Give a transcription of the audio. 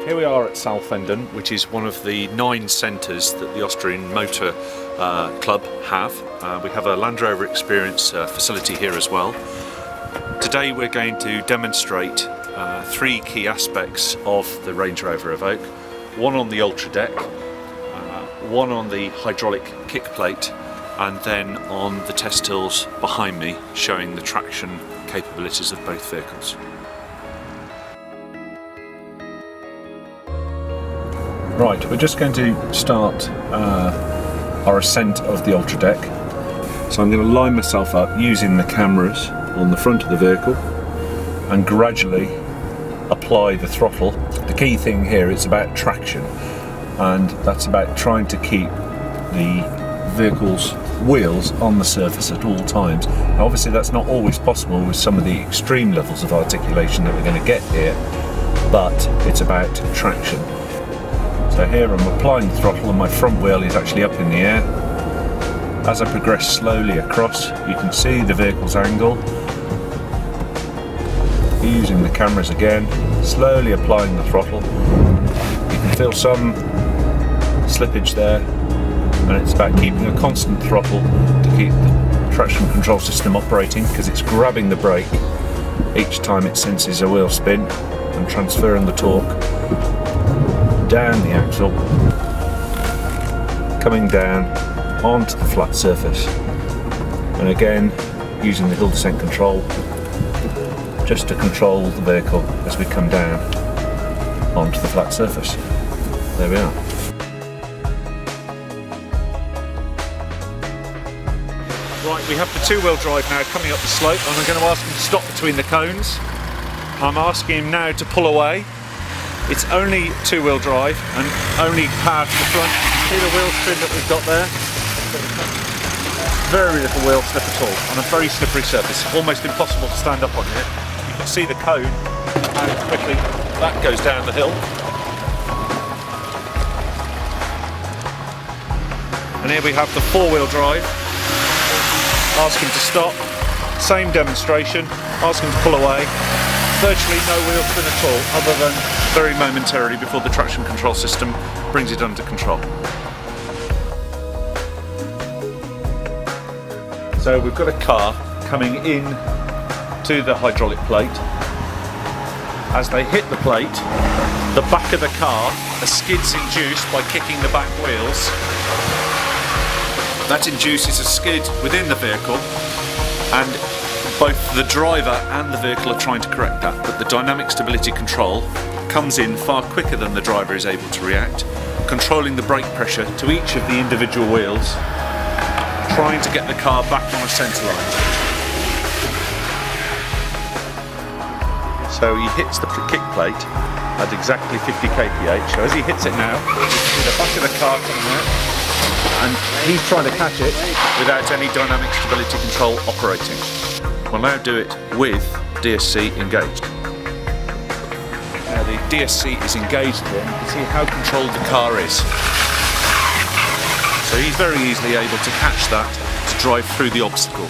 Here we are at Saalfenden, which is one of the 9 centres that the Austrian Motor Club have. We have a Land Rover Experience facility here as well. Today we're going to demonstrate 3 key aspects of the Range Rover Evoque. One on the Ultra deck, one on the hydraulic kick plate, and then on the test hills behind me, showing the traction capabilities of both vehicles. Right, we're just going to start our ascent of the Ultra deck. So I'm going to line myself up using the cameras on the front of the vehicle and gradually apply the throttle. The key thing here is about traction, and that's about trying to keep the vehicle's wheels on the surface at all times. Now, obviously that's not always possible with some of the extreme levels of articulation that we're going to get here, but it's about traction. So here I'm applying the throttle and my front wheel is actually up in the air. As I progress slowly across, you can see the vehicle's angle. Using the cameras again, slowly applying the throttle. You can feel some slippage there, and it's about keeping a constant throttle to keep the traction control system operating, because it's grabbing the brake each time it senses a wheel spin and transferring the torque down the axle, coming down onto the flat surface, and again using the hill descent control just to control the vehicle as we come down onto the flat surface. There we are. Right, we have the 2-wheel drive now coming up the slope, and I'm going to ask him to stop between the cones. I'm asking him now to pull away. It's only 2-wheel drive and only power to the front. See the wheel spin that we've got there? Very little wheel slip at all on a very slippery surface. Almost impossible to stand up on here. You can see the cone, how quickly that goes down the hill. And here we have the 4-wheel drive. Ask him to stop. Same demonstration. Ask him to pull away. Virtually no wheel spin at all, other than very momentarily before the traction control system brings it under control. So we've got a car coming in to the hydraulic plate. As they hit the plate, the back of the car, a skid's induced by kicking the back wheels. That induces a skid within the vehicle, and both the driver and the vehicle are trying to correct that, but the dynamic stability control comes in far quicker than the driver is able to react, controlling the brake pressure to each of the individual wheels, trying to get the car back on a centre line. So he hits the kick plate at exactly 50 kph. So as he hits it now, you see the back of the car coming out, and he's trying to catch it without any dynamic stability control operating. We'll now do it with DSC engaged. Now the DSC is engaged here, and you can see how controlled the car is. So he's very easily able to catch that to drive through the obstacle.